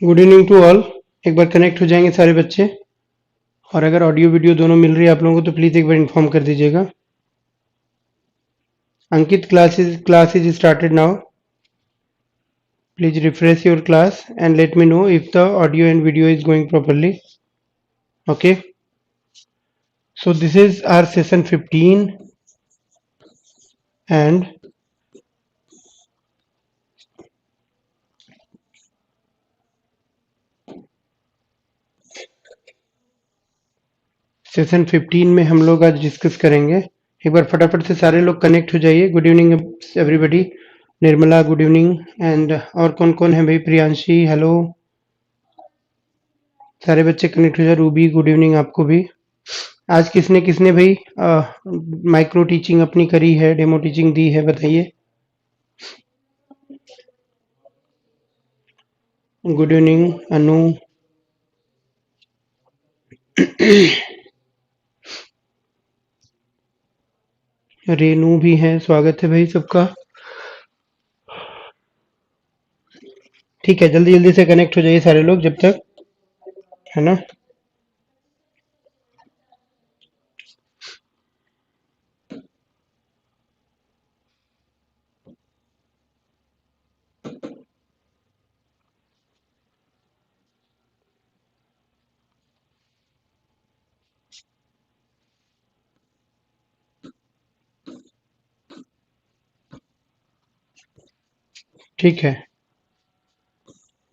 Good evening to all. एक बार connect हो जाएंगे सारे बच्चे, और अगर ऑडियो वीडियो दोनों मिल रही है आप लोगों को तो प्लीज़ एक बार इन्फॉर्म कर दीजिएगा। Ankit, class is started now. Please refresh your class and let me know if the audio and video is going properly. Okay, so this is our session 15 and session 15 में हम लोग आज डिस्कस करेंगे। एक बार फटाफट से सारे लोग कनेक्ट हो जाइए। Good evening everybody. Nirmala good evening. And और कौन कौन है भाई? प्रियांशी हेलो। सारे बच्चे कनेक्ट हो जाए। रूबी गुड इवनिंग आपको भी। आज किसने किसने भाई माइक्रो टीचिंग अपनी करी है, डेमो टीचिंग दी है, बताइए। गुड इवनिंग अनु। रेनू भी है, स्वागत है भाई सबका। ठीक है, जल्दी जल्दी से कनेक्ट हो जाइए सारे लोग जब तक, है ना। ठीक है,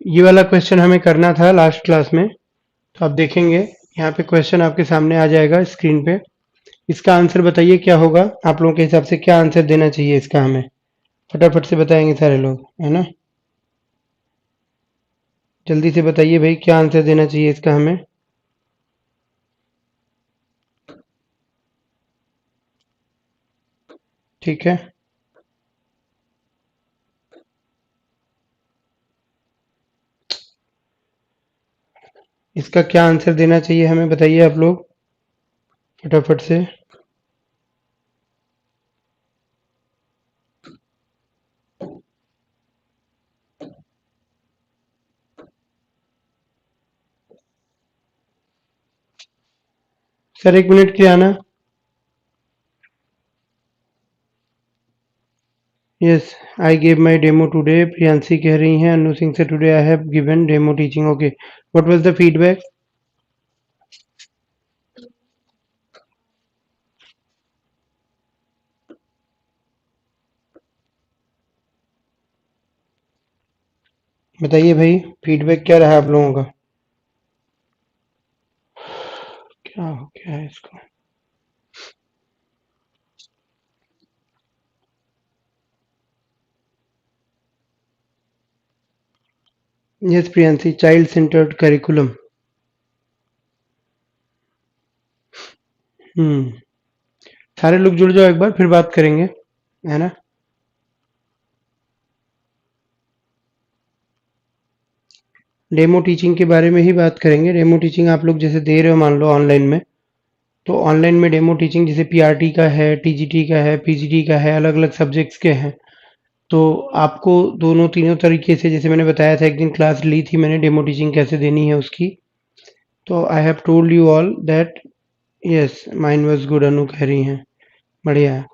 ये वाला क्वेश्चन हमें करना था लास्ट क्लास में, तो आप देखेंगे यहाँ पे क्वेश्चन आपके सामने आ जाएगा स्क्रीन पे। इसका आंसर बताइए क्या होगा आप लोगों के हिसाब से, क्या आंसर देना चाहिए इसका हमें। फटाफट से बताएंगे सारे लोग, है ना। जल्दी से बताइए भाई, क्या आंसर देना चाहिए इसका हमें। ठीक है, इसका क्या आंसर देना चाहिए हमें, बताइए आप लोग फटाफट से। सर एक मिनट के लिए आना। Yes, I gave my demo today. Priyanshi कह रही हैं अनु सिंह से, today I have given demo teaching. Okay, what was the feedback? बताइए भाई, फीडबैक क्या रहा आप लोगों का? क्या हो गया है इसको? Yes Priyanshi, child centred curriculum. Hmm, सारे लोग जुड़ जाओ एक बार, फिर बात करेंगे, है ना। डेमो टीचिंग के बारे में ही बात करेंगे। डेमो टीचिंग आप लोग जैसे दे रहे हो मान लो ऑनलाइन में, तो ऑनलाइन में डेमो टीचिंग जैसे पीआरटी का है, टीजीटी का है, पीजीटी का है, अलग अलग सब्जेक्ट्स के हैं। तो आपको दोनों तीनों तरीके से, जैसे मैंने बताया था एक दिन क्लास ली थी मैंने डेमो टीचिंग कैसे देनी है उसकी, तो I have told you all that. Yes, mine was good, Anu कह रही हैं, बढ़िया है।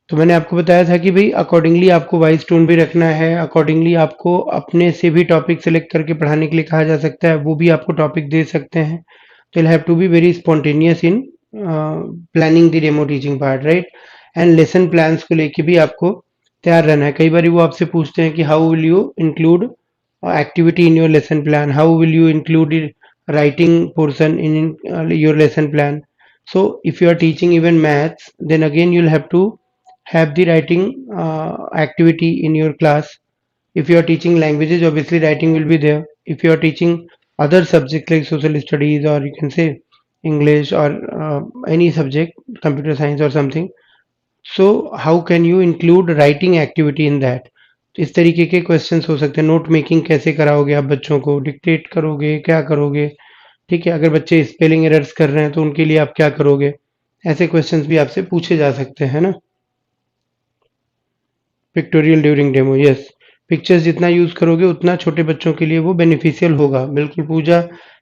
तो मैंने आपको बताया था कि भाई अकॉर्डिंगली आपको वॉइस टोन भी रखना है, अकॉर्डिंगली आपको अपने से भी टॉपिक सेलेक्ट करके पढ़ाने के लिए कहा जा सकता है, वो भी आपको टॉपिक दे सकते हैं। तो you'll have to be very spontaneous in planning the demo teaching part, right? And lesson plans को लेके भी आपको तैयार रहना है। कई बार वो आपसे पूछते हैं कि how will you include activity in your lesson plan, how will you include writing portion in your lesson plan. So if you are teaching even maths, then again you'll have to have the writing activity in your class. If you are teaching languages, obviously writing will be there. If you are teaching other subjects like social studies, or you can say English, or any subject, computer science or something, so how can you include writing activity in that? तो इस तरीके के questions हो सकते हैं। Note making कैसे कराओगे आप बच्चों को, डिक्टेट करोगे, क्या करोगे? ठीक है, अगर बच्चे स्पेलिंग एरर्स कर रहे हैं तो उनके लिए आप क्या करोगे? ऐसे क्वेश्चंस भी आपसे पूछे जा सकते हैं ना। Pictorial during demo, yes. Pictures जितना यूज़ करोगे उतना छोटे बच्चों के लिए वो बेनिफिशियल होगा। बिल्कुल पूजा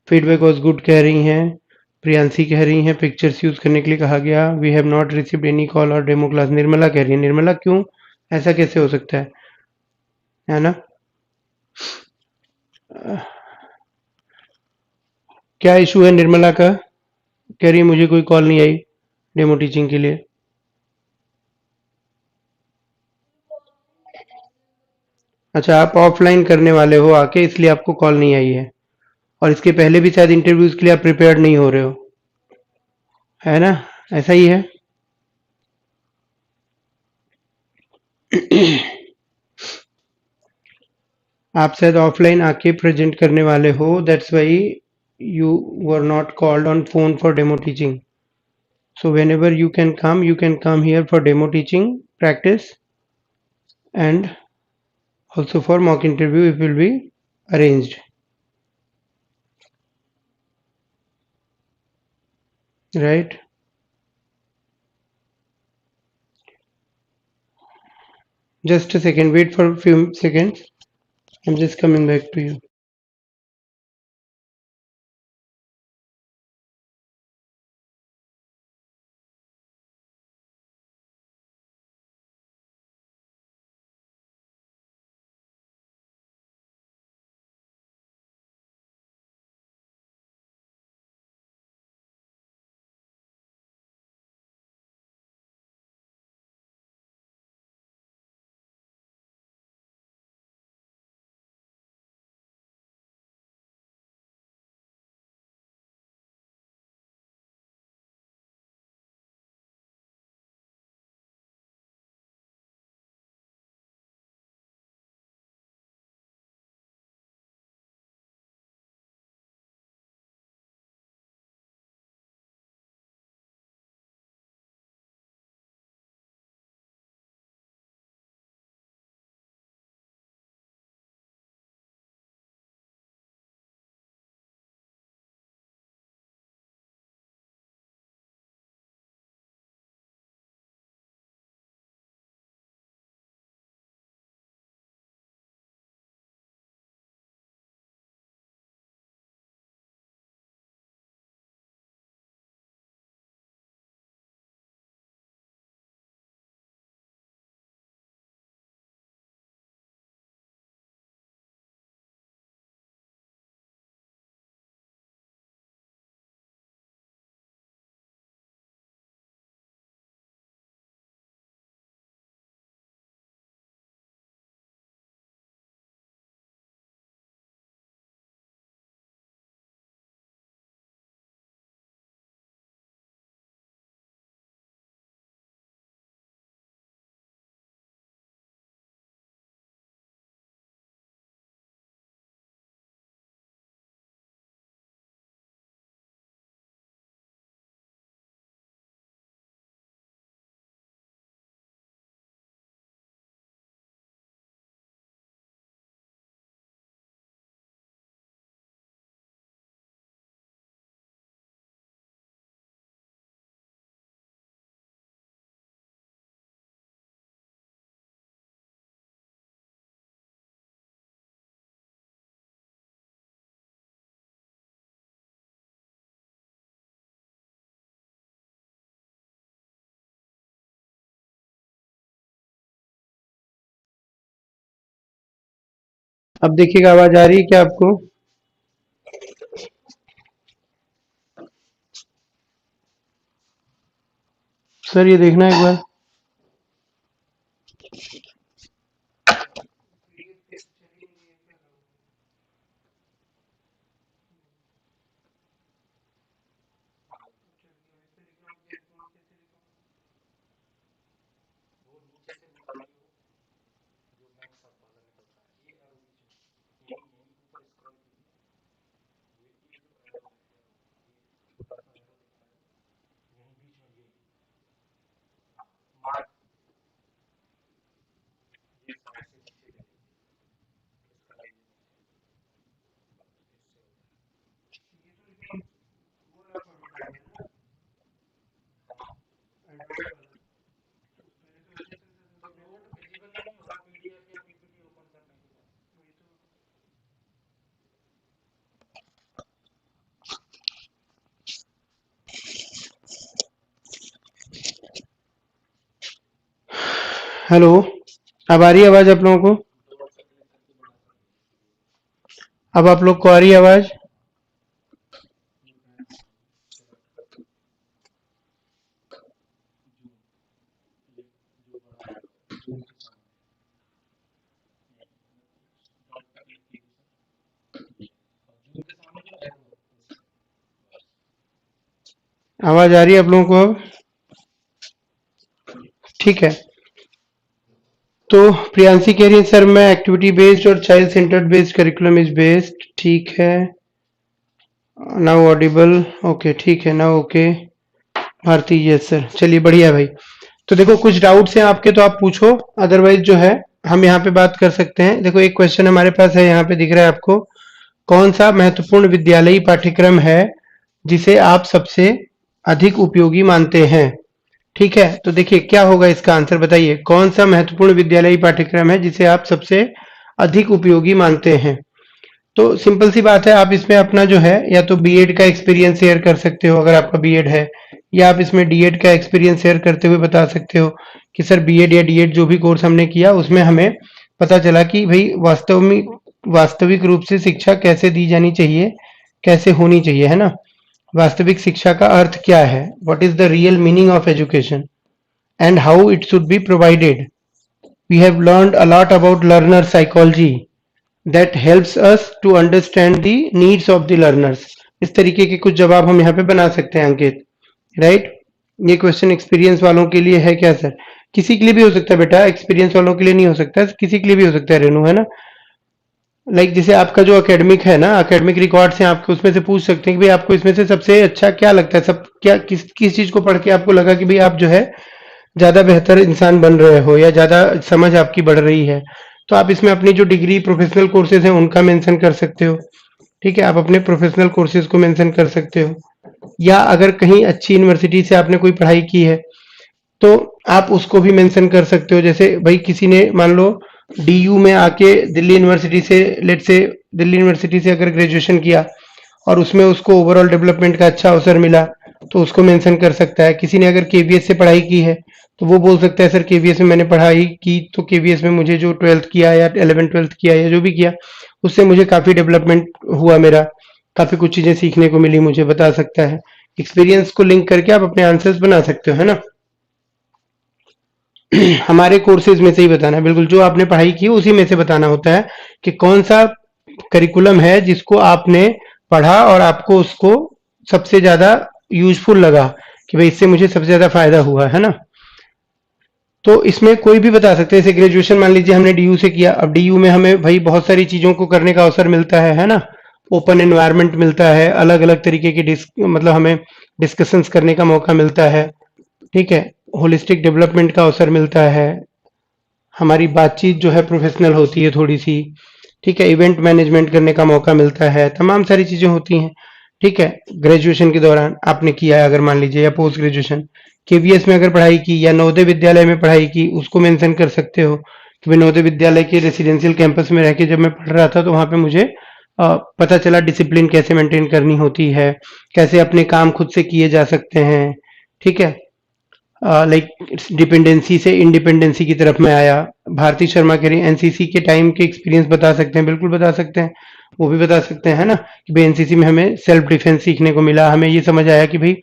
फीडबैक वाज़ गुड कह रही हैं। प्रियांशी कह रही हैं पिक्चर्स यूज़ करने के लिए कहा गया। We have not received any call और डेमो क्लास। निर्मला कह रही है, निर्मला क्यों? ऐसा कैसे हो सकता है ना? क्या इशू है निर्मला का? कह रही है मुझे कोई कॉल नहीं आई डेमो टीचिंग के लिए। अच्छा, आप ऑफलाइन करने वाले हो आके, इसलिए आपको कॉल नहीं आई है। और इसके पहले भी शायद इंटरव्यूज के लिए आप प्रिपेयर्ड नहीं हो रहे हो, है ना? ऐसा ही है। आप शायद ऑफलाइन आके प्रेजेंट करने वाले हो, that's why you were not called on phone for demo teaching. So whenever you can come here for demo teaching practice, and also for mock interview it will be arranged, right? Just a second, wait for a few seconds. I'm just coming back to you. अब देखिएगा, आवाज आ रही है क्या आपको? Sir ये देखना एक बार। हेलो, अब आ रही है आवाज आप लोगों को? अब आप लोग को आ रही है आवाज? आवाज आ रही है आप लोगों को अब? ठीक है। तो प्रियांशी कह रही है सर मैं एक्टिविटी बेस्ड और child centred based curriculum is based. ठीक है, नाउ ऑडिबल। ओके ठीक है, now okay. Bharti yes sir, चलिए बढ़िया भाई। तो देखो कुछ डाउट्स हैं आपके तो आप पूछो, अदरवाइज जो है हम यहाँ पे बात कर सकते हैं। देखो एक क्वेश्चन हमारे पास है, यहाँ पे दिख रहा है आपको, कौन सा महत्वपूर्ण विद्यालयी पाठ्यक्रम है जिसे आप सबसे अधिक उपयोगी मानते हैं? ठीक है, तो देखिए क्या होगा इसका आंसर, बताइए कौन सा महत्वपूर्ण विद्यालयी पाठ्यक्रम है जिसे आप सबसे अधिक उपयोगी मानते हैं? तो सिंपल सी बात है, आप इसमें अपना जो है या तो बीएड का एक्सपीरियंस शेयर कर सकते हो अगर आपका बीएड है, या आप इसमें डीएड का एक्सपीरियंस शेयर करते हुए बता सकते हो कि सर बीएड या डीएड जो भी कोर्स हमने किया उसमें हमें पता चला कि भाई वास्तविक रूप से शिक्षा कैसे दी जानी चाहिए, कैसे होनी चाहिए, है ना? वास्तविक शिक्षा का अर्थ क्या है, what is the real meaning of education and how it should be provided. We have learned a lot about learner psychology that helps us to understand the needs of the learners. इस तरीके के कुछ जवाब हम यहाँ पे बना सकते हैं अंकित, राइट? ये क्वेश्चन एक्सपीरियंस वालों के लिए है क्या सर? किसी के लिए भी हो सकता है बेटा, एक्सपीरियंस वालों के लिए नहीं हो सकता, किसी के लिए भी हो सकता है रेनू, है ना? लाइक जैसे आपका जो एकेडमिक है ना, एकेडमिक रिकॉर्ड्स हैं आपके, उसमें से पूछ सकते हैं कि भाई आपको इसमें से सबसे अच्छा क्या लगता है, सब क्या किस किस चीज को पढ़ के आपको लगा कि भाई आप जो है ज़्यादा बेहतर इंसान बन रहे हो या ज़्यादा समझ आपकी बढ़ रही है। तो आप इसमें अपनी जो डिग्री प्रोफेशनल कोर्सेज हैं उनका मेंशन कर सकते हो। ठीक है, आप अपने प्रोफेशनल कोर्सेज को मेंशन कर सकते हो, या अगर कहीं अच्छी यूनिवर्सिटी से आपने कोई पढ़ाई की है तो आप उसको भी मेंशन कर सकते हो। जैसे भाई किसी ने मान लो डीयू में आके दिल्ली यूनिवर्सिटी से, लेट से दिल्ली यूनिवर्सिटी से अगर ग्रेजुएशन किया और उसमें उसको ओवरऑल डेवलपमेंट का अच्छा अवसर मिला तो उसको मेंशन कर सकता है। किसी ने अगर केवीएस से पढ़ाई की है तो वो बोल सकता है सर केवीएस में मैंने पढ़ाई की, तो केवीएस में मुझे जो 12th किया या 11 12th किया या जो भी किया उससे मुझे काफ़ी डेवलपमेंट हुआ, मेरा काफ़ी कुछ चीज़ें सीखने को मिली, मुझे बता सकता है। एक्सपीरियंस को लिंक करके आप अपने आंसर्स बना सकते हो, है ना? हमारे कोर्सेज में से ही बताना है, बिल्कुल जो आपने पढ़ाई की उसी में से बताना होता है कि कौन सा करिकुलम है जिसको आपने पढ़ा और आपको उसको सबसे ज्यादा यूजफुल लगा कि भाई इससे मुझे सबसे ज्यादा फायदा हुआ, है ना? तो इसमें कोई भी बता सकते हैं। जैसे ग्रेजुएशन मान लीजिए हमने डीयू से किया, अब डीयू में हमें भाई बहुत सारी चीजों को करने का अवसर मिलता है ना? ओपन एनवायरनमेंट मिलता है, अलग अलग तरीके की मतलब हमें डिस्कशंस करने का मौका मिलता है। ठीक है, होलिस्टिक डेवलपमेंट का अवसर मिलता है, हमारी बातचीत जो है प्रोफेशनल होती है थोड़ी सी। ठीक है, इवेंट मैनेजमेंट करने का मौका मिलता है, तमाम सारी चीजें होती हैं। ठीक है, ग्रेजुएशन के दौरान आपने किया है अगर मान लीजिए, या पोस्ट ग्रेजुएशन केवीएस में अगर पढ़ाई की या नवोदय विद्यालय में पढ़ाई की, उसको मेंशन कर सकते हो कि भाई नवोदय विद्यालय के रेसिडेंशियल कैंपस में रह के जब मैं पढ़ रहा था तो वहां पे मुझे पता चला डिसिप्लिन कैसे मेंटेन करनी होती है, कैसे अपने काम खुद से किए जा सकते हैं। ठीक है, लाइक डिपेंडेंसी से इंडिपेंडेंसी की तरफ मैं आया। भारती शर्मा कह रही एनसीसी के टाइम के एक्सपीरियंस बता सकते हैं, बिल्कुल बता सकते हैं, वो भी बता सकते हैं, है ना? कि भाई एनसीसी में हमें सेल्फ डिफेंस सीखने को मिला, हमें ये समझ आया कि भाई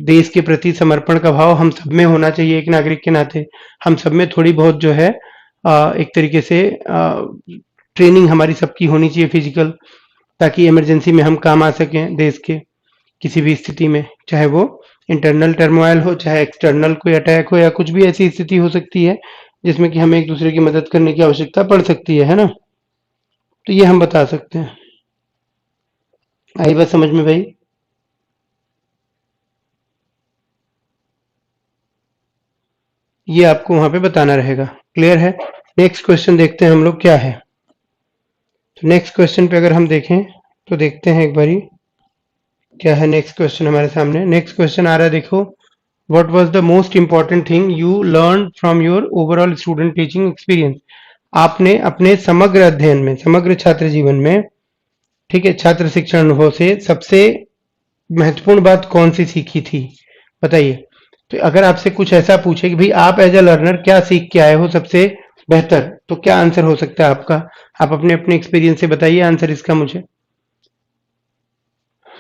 देश के प्रति समर्पण का भाव हम सब में होना चाहिए एक नागरिक के नाते। हम सब में थोड़ी बहुत जो है एक तरीके से ट्रेनिंग हमारी सबकी होनी चाहिए फिजिकल, ताकि इमरजेंसी में हम काम आ सकें देश के किसी भी स्थिति में, चाहे वो इंटरनल टर्मोइल हो, चाहे एक्सटर्नल कोई अटैक हो, या कुछ भी ऐसी स्थिति हो सकती है जिसमें कि हमें एक दूसरे की मदद करने की आवश्यकता पड़ सकती है ना? तो ये हम बता सकते हैं। आई बात समझ में भाई? ये आपको वहां पे बताना रहेगा, क्लियर है? नेक्स्ट क्वेश्चन देखते हैं हम लोग क्या है। तो नेक्स्ट क्वेश्चन पे अगर हम देखें तो देखते हैं एक बारी क्या है नेक्स्ट क्वेश्चन हमारे सामने। नेक्स्ट क्वेश्चन आ रहा है, देखो, what was the most important thing you learn from your overall student teaching experience? आपने अपने समग्र अध्ययन में, समग्र छात्र जीवन में, ठीक है, छात्र शिक्षण अनुभव से सबसे महत्वपूर्ण बात कौन सी सीखी थी, बताइए। तो अगर आपसे कुछ ऐसा पूछे कि भाई आप एज अ लर्नर क्या सीख के आए हो सबसे बेहतर, तो क्या आंसर हो सकता है आपका? आप अपने अपने एक्सपीरियंस से बताइए आंसर इसका, मुझे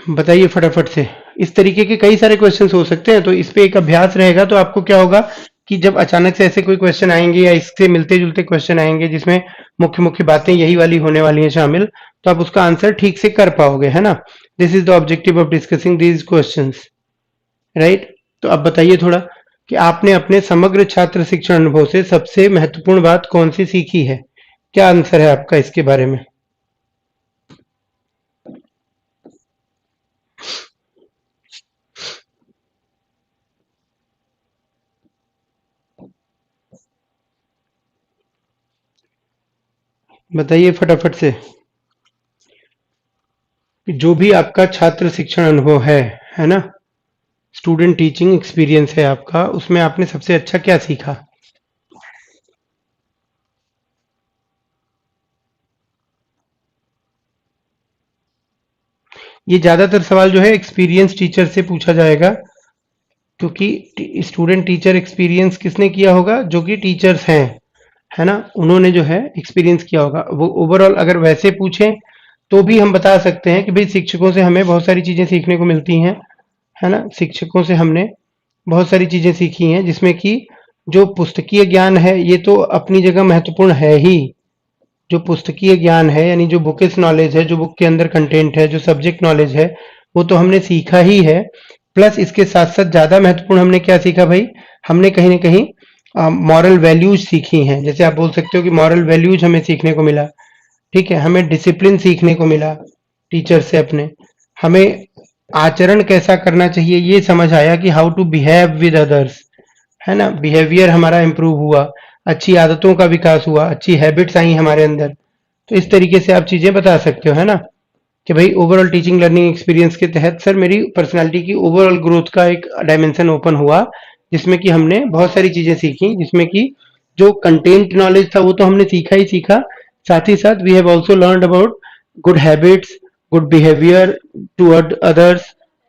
बताइए फटाफट से। इस तरीके के कई सारे क्वेश्चंस हो सकते हैं, तो इस पे एक अभ्यास रहेगा तो आपको क्या होगा कि जब अचानक से ऐसे कोई क्वेश्चन आएंगे या इससे मिलते जुलते क्वेश्चन आएंगे जिसमें मुख्य मुख्य बातें यही वाली होने वाली हैं शामिल, तो आप उसका आंसर ठीक से कर पाओगे, है ना? This is the objective of discussing these questions, right? तो अब बताइए थोड़ा कि आपने अपने समग्र छात्र शिक्षण अनुभव से सबसे महत्वपूर्ण बात कौन सी सीखी है? क्या आंसर है आपका इसके बारे में? बताइए फटाफट से कि जो भी आपका छात्र शिक्षण अनुभव है ना, स्टूडेंट टीचिंग एक्सपीरियंस है आपका, उसमें आपने सबसे अच्छा क्या सीखा? ये ज्यादातर सवाल जो है एक्सपीरियंस टीचर से पूछा जाएगा, क्योंकि स्टूडेंट टीचर एक्सपीरियंस किसने किया होगा? जो कि टीचर्स हैं, है ना, उन्होंने जो है एक्सपीरियंस किया होगा। वो ओवरऑल अगर वैसे पूछें तो भी हम बता सकते हैं कि भाई शिक्षकों से हमें बहुत सारी चीजें सीखने को मिलती हैं, है ना? शिक्षकों से हमने बहुत सारी चीजें सीखी हैं, जिसमें कि जो पुस्तकीय ज्ञान है ये तो अपनी जगह महत्वपूर्ण है ही। जो पुस्तकीय ज्ञान है यानी जो बुकिश नॉलेज है, जो बुक के अंदर कंटेंट है, जो सब्जेक्ट नॉलेज है, वो तो हमने सीखा ही है। प्लस इसके साथ साथ ज्यादा महत्वपूर्ण हमने क्या सीखा भाई? हमने कहीं ना कहीं मॉरल वैल्यूज सीखी हैं। जैसे आप बोल सकते हो कि मॉरल वैल्यूज हमें सीखने को मिला, ठीक है? हमें डिसिप्लिन सीखने को मिला टीचर से अपने। हमें आचरण कैसा करना चाहिए ये समझ आया कि how to behave with others, है ना? बिहेवियर हमारा इंप्रूव हुआ, अच्छी आदतों का विकास हुआ, अच्छी हैबिट्स आई हमारे अंदर। तो इस तरीके से आप चीजें बता सकते हो, है ना, कि भाई ओवरऑल टीचिंग लर्निंग एक्सपीरियंस के तहत सर मेरी पर्सनालिटी की ओवरऑल ग्रोथ का एक डायमेंशन ओपन हुआ, जिसमें कि हमने बहुत सारी चीजें सीखी, जिसमें कि जो कंटेंट नॉलेज था वो तो हमने सीखा ही सीखा, साथ ही साथ we have also learned about good habits, good behaviour toward others,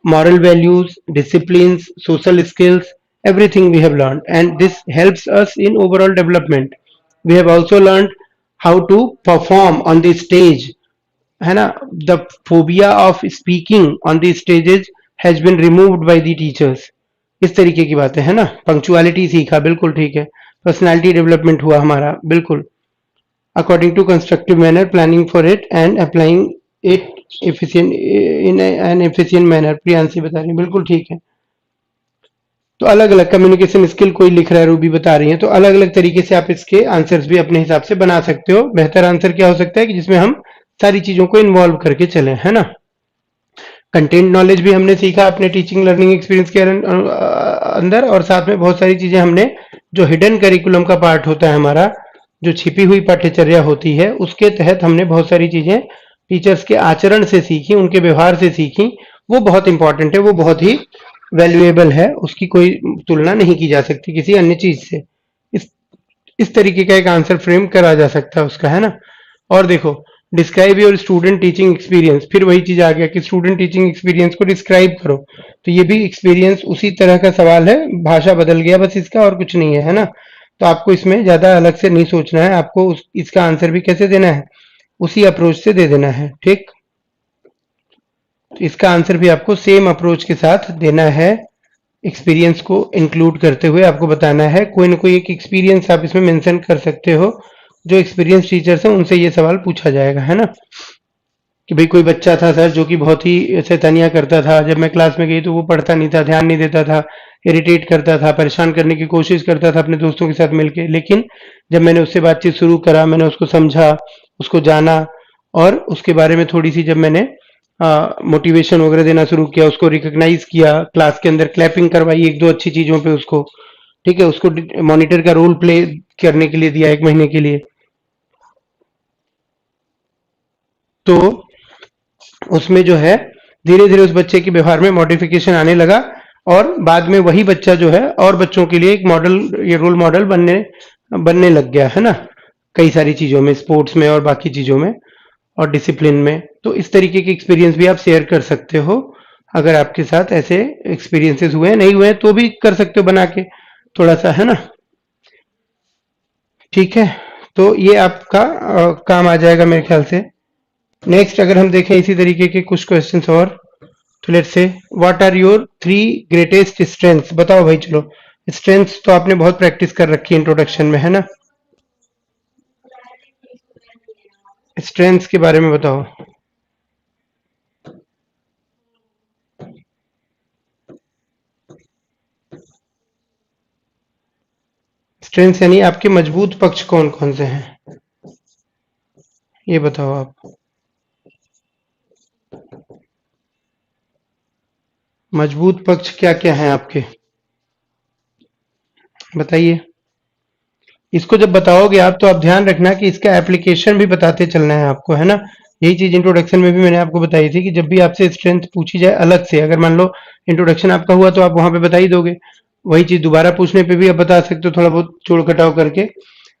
moral values, disciplines, social skills, everything we have learned, and this helps us in overall development. We have also learned how to perform on the stage, है ना? The phobia of speaking on the stages has been removed by the teachers. इस तरीके की बातें, है ना? Punctuality सीखा, बिल्कुल ठीक है। पर्सनालिटी डेवलपमेंट हुआ हमारा, बिल्कुल। According to constructive manner, planning for it and applying it efficient in an efficient manner, Priyanshi बता रही है, बिल्कुल ठीक है। तो अलग अलग कम्युनिकेशन स्किल कोई लिख रहा है, रूबी बता रही है, तो अलग अलग तरीके से आप इसके आंसर्स भी अपने हिसाब से बना सकते हो। बेहतर आंसर क्या हो सकता है कि जिसमें हम सारी चीजों को इन्वॉल्व करके चले, है ना? कंटेंट नॉलेज भी हमने सीखा अपने टीचिंग लर्निंग एक्सपीरियंस के अंदर, और साथ में बहुत सारी चीजें हमने जो हिडन करिकुलम का पार्ट होता है हमारा, जो छिपी हुई पाठ्यचर्या होती है, उसके तहत हमने बहुत सारी चीजें टीचर्स के आचरण से सीखी, उनके व्यवहार से सीखी। वो बहुत इंपॉर्टेंट है, वो बहुत ही वैल्यूएबल है, उसकी कोई तुलना नहीं की जा सकती किसी अन्य चीज से। इस इस तरीके का एक आंसर फ्रेम करा जा सकता है उसका, है ना? और देखो, describe your student teaching experience, फिर वही चीज आ गया कि स्टूडेंट टीचिंग एक्सपीरियंस को डिस्क्राइब करो। तो ये भी एक्सपीरियंस उसी तरह का सवाल है, भाषा बदल गया बस इसका, और कुछ नहीं है ना? तो आपको इसमें ज्यादा अलग से नहीं सोचना है, आपको इसका आंसर भी कैसे देना है? उसी अप्रोच से दे देना है, ठीक? तो इसका आंसर भी आपको सेम अप्रोच के साथ देना है। एक्सपीरियंस को इंक्लूड करते हुए आपको बताना है, कोई ना कोई एक एक्सपीरियंस आप इसमें मेंशन कर सकते हो। जो एक्सपीरियंस टीचर्स हैं उनसे ये सवाल पूछा जाएगा, है ना? कि भाई कोई बच्चा था सर जो कि बहुत ही शैतानियां करता था, जब मैं क्लास में गई तो वो पढ़ता नहीं था, ध्यान नहीं देता था, इरिटेट करता था, परेशान करने की कोशिश करता था अपने दोस्तों के साथ मिलके। लेकिन जब मैंने उससे बातचीत शुरू करा, मैंने उसको समझा, उसको जाना, और उसके बारे में थोड़ी सी जब मैंने मोटिवेशन वगैरह देना शुरू किया, उसको रिकॉग्नाइज किया, क्लास के अंदर क्लैपिंग करवाई एक दो अच्छी चीजों पे उसको, ठीक है, उसको मॉनिटर का रोल प्ले करने के लिए दिया 1 महीने के लिए, तो उसमें जो है धीरे धीरे उस बच्चे के व्यवहार में मॉडिफिकेशन आने लगा, और बाद में वही बच्चा जो है और बच्चों के लिए एक मॉडल, ये रोल मॉडल बनने बनने लग गया, है ना? कई सारी चीजों में, स्पोर्ट्स में और बाकी चीजों में और डिसिप्लिन में। तो इस तरीके के एक्सपीरियंस भी आप शेयर कर सकते हो अगर आपके साथ ऐसे एक्सपीरियंसेस हुए हैं, नहीं हुए हैं तो भी कर सकते हो बना के थोड़ा सा, है ना। ठीक है, तो ये आपका काम आ जाएगा मेरे ख्याल से। नेक्स्ट अगर हम देखें इसी तरीके के कुछ क्वेश्चंस और, तो let's say what are your 3 greatest strengths, बताओ भाई। चलो, स्ट्रेंथ्स तो आपने बहुत प्रैक्टिस कर रखी है इंट्रोडक्शन में, है ना। स्ट्रेंथ्स के बारे में बताओ। स्ट्रेंथ्स यानी आपके मजबूत पक्ष कौन कौन से हैं, ये बताओ आप। मजबूत पक्ष क्या क्या हैं आपके, बताइए। इसको जब बताओगे आप तो आप ध्यान रखना कि इसका एप्लीकेशन भी बताते चलना है आपको, है ना। यही चीज इंट्रोडक्शन में भी मैंने आपको बताई थी कि जब भी आपसे स्ट्रेंथ पूछी जाए अलग से, अगर मान लो इंट्रोडक्शन आपका हुआ तो आप वहां पे बता ही दोगे, वही चीज दोबारा पूछने पे भी आप बता सकते हो थोड़ा बहुत जोड़ घटाव करके।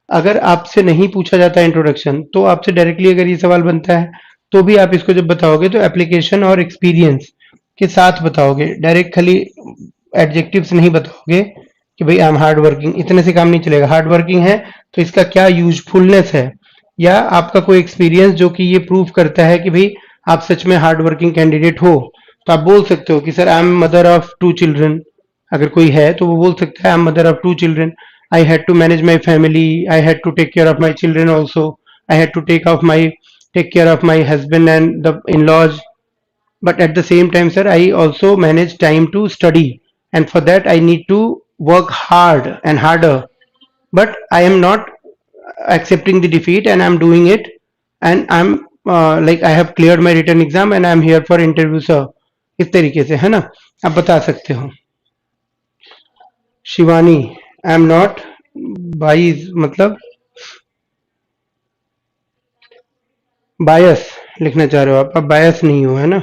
अगर आपसे नहीं पूछा जाता है इंट्रोडक्शन तो आपसे डायरेक्टली अगर ये सवाल बनता है तो भी आप इसको जब बताओगे तो एप्लीकेशन और एक्सपीरियंस के साथ बताओगे, डायरेक्ट खाली एडजेक्टिव्स नहीं बताओगे कि भाई आई एम हार्ड वर्किंग, इतने से काम नहीं चलेगा। हार्ड वर्किंग है तो इसका क्या यूजफुलनेस है, या आपका कोई एक्सपीरियंस जो कि ये प्रूव करता है कि भाई आप सच में हार्ड वर्किंग कैंडिडेट हो। तो आप बोल सकते हो कि sir I am mother of 2 children, अगर कोई है तो वो बोल सकता है I am mother of 2 children, I had to manage my family, I had to take care of my children also, I had to take care of my husband and the in-laws, but at the same time sir I also manage time to study, and for that I need to work hard and harder, but I am not accepting the defeat and I'm doing it, and I'm like I have cleared my written exam and I'm here for interview sir। इस तरीके से, है ना, आप बता सकते हो। Shivani, I am not bias मतलब बायस लिखना चाह रहे हो आप बायस नहीं हो, है ना।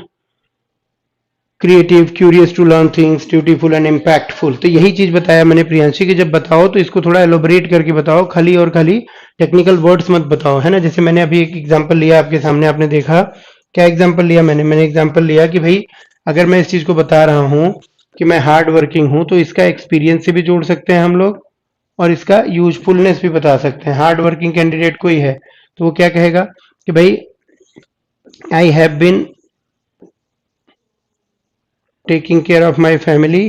Creative, curious to learn things, beautiful and impactful, तो यही चीज बताया मैंने प्रियांशी कि जब बताओ तो इसको थोड़ा एलोबरेट करके बताओ, खाली और खाली टेक्निकल वर्ड्स मत बताओ, है ना। जैसे मैंने अभी एक एग्जांपल लिया आपके सामने, आपने देखा क्या एग्जांपल लिया मैंने एग्जांपल लिया कि भाई अगर मैं इस चीज को बता रहा हूँ कि मैं हार्ड वर्किंग हूँ तो इसका एक्सपीरियंस से भी जोड़ सकते हैं हम लोग, और इसका यूजफुलनेस भी बता सकते हैं। हार्ड वर्किंग कैंडिडेट कोई है तो वो क्या कहेगा कि भाई I have been taking care of my family,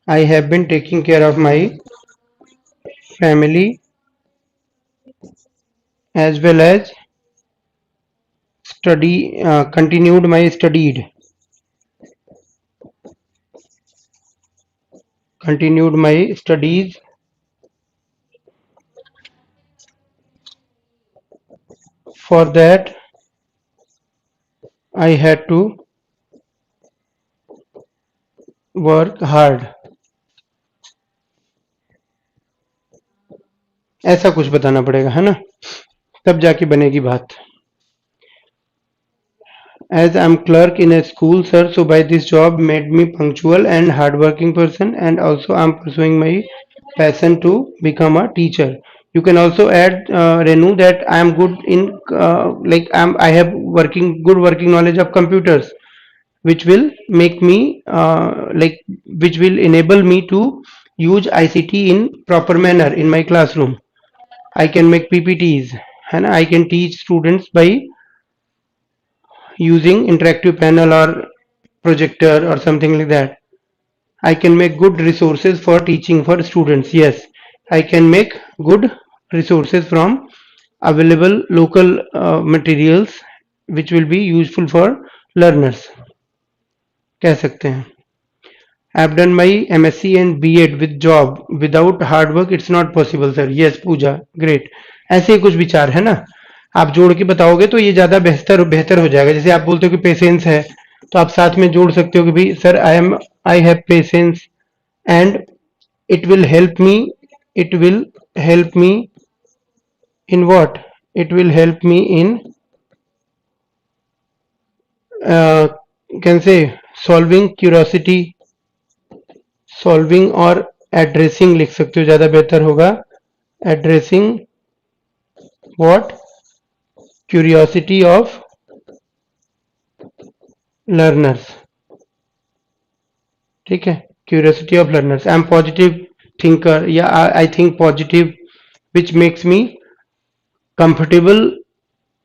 I have been taking care of my family as well as continued my studies, for that I had to work hard, ऐसा कुछ बताना पड़ेगा, है ना, तब जाके बनेगी बात। As I'm clerk in a school sir, so by this job made me punctual and hardworking person, and also I'm pursuing my passion to become a teacher. You can also add Renu that I am good in like I have good working knowledge of computers, which will make me which will enable me to use ICT in proper manner in my classroom. I can make PPTs, and I can teach students by using interactive panel or projector or something like that. I can make good resources for teaching for students. Yes, I can make good resources from available local materials which will be useful for learners, कह सकते हैं। I've done my MSc and B.Ed with job, without hard work it's not possible sir। Yes Puja, great। ऐसे ही कुछ विचार है ना, आप जोड़ के बताओगे तो ये ज्यादा बेहतर बेहतर हो जाएगा। जैसे आप बोलते हो कि पेशेंस है तो आप साथ में जोड़ सकते हो कि भाई sir I have patience and it will help me it will help me in what, it will help me in uh, can say solving curiosity, solving और एड्रेसिंग लिख सकते हो, ज्यादा बेहतर होगा। Addressing what, curiosity of learners, ठीक है, curiosity of learners. I am positive thinker या I think positive which makes me comfortable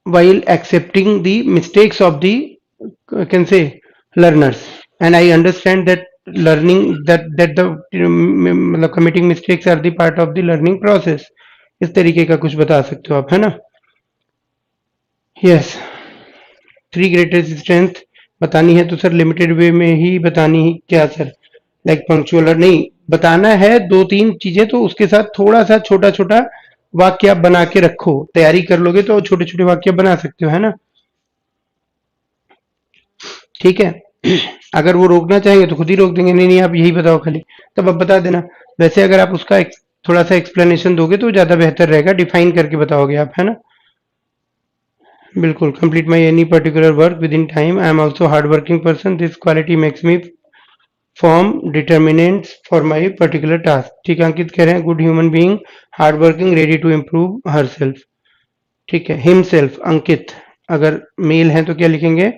while accepting the mistakes of the I can say learners, and I understand that learning that the मतलब committing mistakes are the part of the learning process। इस तरीके का कुछ बता सकते हो आप, है ना? यस, थ्री ग्रेटेस्ट स्ट्रेंथ बतानी है तो सर लिमिटेड वे में ही बतानी है क्या सर? लाइक पंक्चुअल नहीं बताना है, दो तीन चीजें तो उसके साथ थोड़ा सा छोटा छोटा वाक्य आप बना के रखो, तैयारी कर लोगे तो छोटे छोटे वाक्य बना सकते हो, है ना? ठीक है। अगर वो रोकना चाहेंगे तो खुद ही रोक देंगे, नहीं नहीं आप यही बताओ खाली, तब आप बता देना। वैसे अगर आप उसका थोड़ा सा एक्सप्लेनेशन दोगे तो ज्यादा बेहतर रहेगा, डिफाइन करके बताओगे आप, है ना? बिल्कुल। Complete my any particular work within time, I am also hard working person, this quality makes me form determinants for my particular task. ठीक है, अंकित कह रहे हैं good human being, hard working, ready to improve herself. ठीक है, him self अंकित, अगर mail है तो क्या लिखेंगे?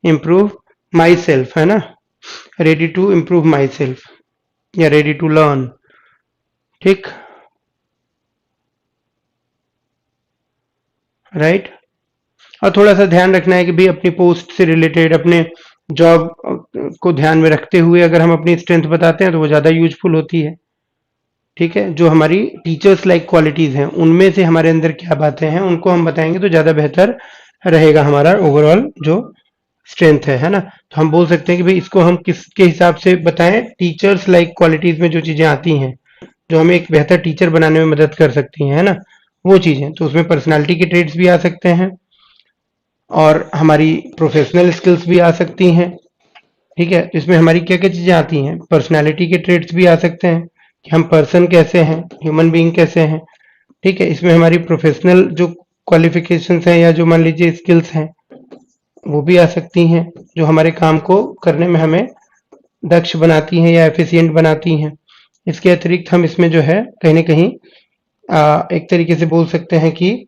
इम्प्रूव माई सेल्फ, है ना? Ready to improve myself या रेडी टू लर्न। ठीक, राइट। और थोड़ा सा ध्यान रखना है कि भाई अपनी पोस्ट से रिलेटेड, अपने जॉब को ध्यान में रखते हुए अगर हम अपनी स्ट्रेंथ बताते हैं तो वो ज्यादा यूजफुल होती है। ठीक है, जो हमारी टीचर्स लाइक क्वालिटीज हैं उनमें से हमारे अंदर क्या बातें हैं उनको हम बताएंगे तो ज्यादा बेहतर रहेगा हमारा ओवरऑल जो स्ट्रेंथ है ना? तो हम बोल सकते हैं कि भाई इसको हम किसके हिसाब से बताएं? टीचर्स लाइक क्वालिटीज में जो चीजें आती हैं जो हमें एक बेहतर टीचर बनाने में मदद कर सकती हैं, है ना, वो चीजें। तो उसमें पर्सनालिटी के ट्रेड्स भी आ सकते हैं और हमारी प्रोफेशनल स्किल्स भी आ सकती हैं। ठीक है, तो इसमें हमारी क्या क्या चीजें आती हैं? पर्सनालिटी के ट्रेड्स भी आ सकते हैं कि हम पर्सन कैसे हैं, ह्यूमन बीइंग कैसे हैं। ठीक है, इसमें हमारी प्रोफेशनल जो क्वालिफिकेशंस हैं या जो मान लीजिए स्किल्स हैं वो भी आ सकती हैं जो हमारे काम को करने में हमें दक्ष बनाती हैं या एफिशिएंट बनाती हैं। इसके अतिरिक्त हम इसमें जो है कहीं ना कहीं एक तरीके से बोल सकते हैं कि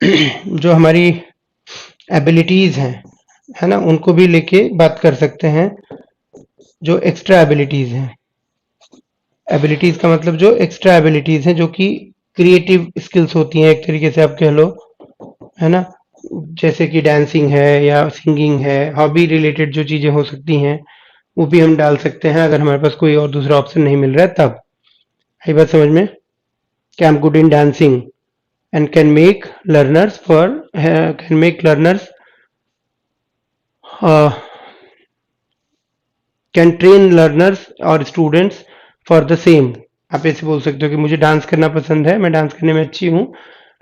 जो हमारी एबिलिटीज हैं, है ना, उनको भी लेके बात कर सकते हैं। जो एक्स्ट्रा एबिलिटीज हैं, एबिलिटीज का मतलब जो एक्स्ट्रा एबिलिटीज हैं जो कि क्रिएटिव स्किल्स होती हैं एक तरीके से आप कह लो, है ना, जैसे कि डांसिंग है या सिंगिंग है, हॉबी रिलेटेड जो चीजें हो सकती हैं वो भी हम डाल सकते हैं अगर हमारे पास कोई और दूसरा ऑप्शन नहीं मिल रहा है तब। है बात समझ में? कि I am good in dancing and can make learners uh, can train learners और students for the same। आप ऐसे बोल सकते हो कि मुझे डांस करना पसंद है, मैं डांस करने में अच्छी हूँ,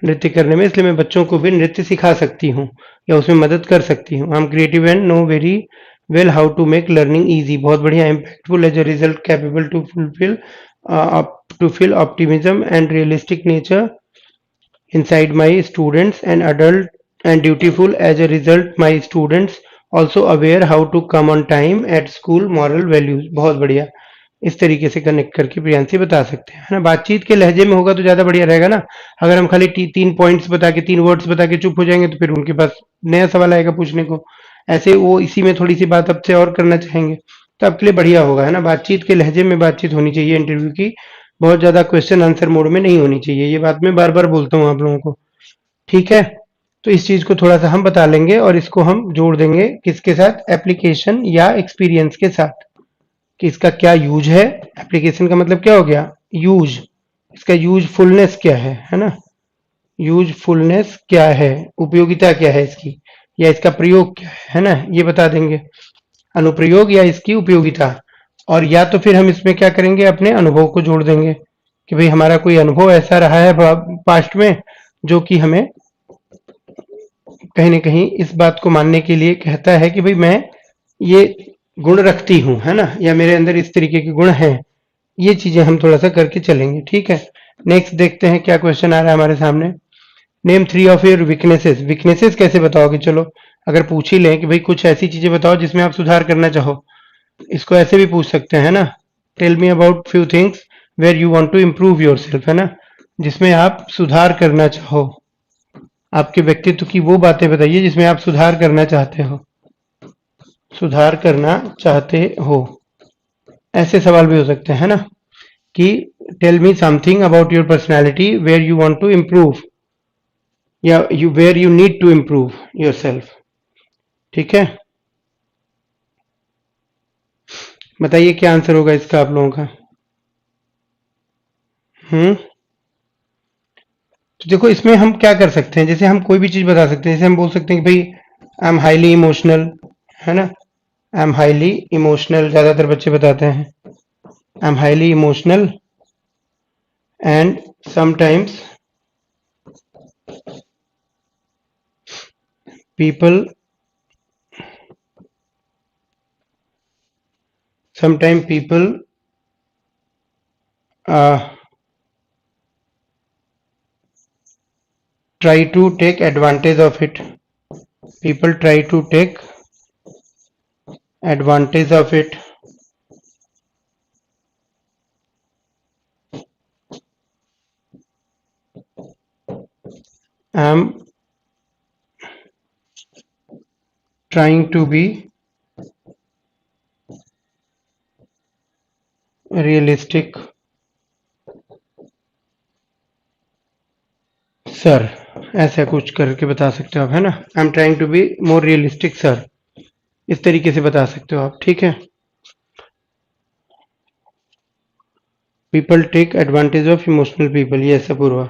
नृत्य करने में, इसलिए मैं बच्चों को भी नृत्य सिखा सकती हूँ या उसमें मदद कर सकती हूँ। I am creative and know very well how to make learning easy. बहुत बढ़िया। Impactful as a result, capable to feel optimism and realistic nature inside my students and adult and dutiful as a result my students also aware how to come on time at school moral values। बहुत बढ़िया। इस तरीके से connect करके प्रियांशी बता सकते हैं, है ना? बातचीत के लहजे में होगा तो ज्यादा बढ़िया रहेगा ना। अगर हम खाली तीन पॉइंट्स बता के, तीन वर्ड्स बता के चुप हो जाएंगे तो फिर उनके पास नया सवाल आएगा पूछने को। ऐसे वो इसी में थोड़ी सी बात आपसे और करना चाहेंगे तो आपके लिए बढ़िया होगा, है ना? बातचीत के लहजे में बातचीत होनी चाहिए इंटरव्यू की, बहुत ज्यादा क्वेश्चन आंसर मोड में नहीं होनी चाहिए। ये बात मैं बार बार बोलता हूँ आप लोगों को, ठीक है? तो इस चीज को थोड़ा सा हम बता लेंगे और इसको हम जोड़ देंगे किसके साथ? एप्लीकेशन या एक्सपीरियंस के साथ, कि इसका क्या यूज है। एप्लीकेशन का मतलब क्या हो गया? यूज। इसका यूजफुलनेस क्या है ना? यूजफुलनेस क्या है, उपयोगिता क्या है इसकी, या इसका प्रयोग क्या है ना, ये बता देंगे। अनुप्रयोग या इसकी उपयोगिता। और या तो फिर हम इसमें क्या करेंगे? अपने अनुभव को जोड़ देंगे कि भाई हमारा कोई अनुभव ऐसा रहा है पास्ट में जो कि हमें कहीं ना कहीं इस बात को मानने के लिए कहता है कि भाई मैं ये गुण रखती हूँ, है ना, या मेरे अंदर इस तरीके के गुण हैं। ये चीजें हम थोड़ा सा करके चलेंगे, ठीक है? नेक्स्ट देखते हैं क्या क्वेश्चन आ रहा है हमारे सामने। Name 3 of your weaknesses. Weaknesses कैसे बताओगे? चलो अगर पूछ ही लें कि भाई कुछ ऐसी चीजें बताओ जिसमें आप सुधार करना चाहो, इसको ऐसे भी पूछ सकते हैं ना। Tell me about few things where you want to improve yourself, है ना, जिसमें आप सुधार करना चाहो। आपके व्यक्तित्व की वो बातें बताइए जिसमें आप सुधार करना चाहते हो। सुधार करना चाहते हो, ऐसे सवाल भी हो सकते हैं, है ना? कि tell me something about your personality where you want to improve, या you where you need to improve yourself. ठीक है, बताइए क्या आंसर होगा इसका आप लोगों का। तो देखो इसमें हम क्या कर सकते हैं, जैसे हम कोई भी चीज बता सकते हैं, जैसे हम बोल सकते हैं कि भाई आई एम हाईली इमोशनल, है ना? आई एम हाईली इमोशनल, ज्यादातर बच्चे बताते हैं I am highly emotional and sometimes people sometimes people try to take advantage of it. People try to take advantage of it. I'm trying to be realistic, sir. ऐसा कुछ करके बता सकते हो आप, है ना? I am trying to be more realistic sir, इस तरीके से बता सकते हो आप। ठीक है, people take advantage of emotional people, ये ऐसा पूर्वा,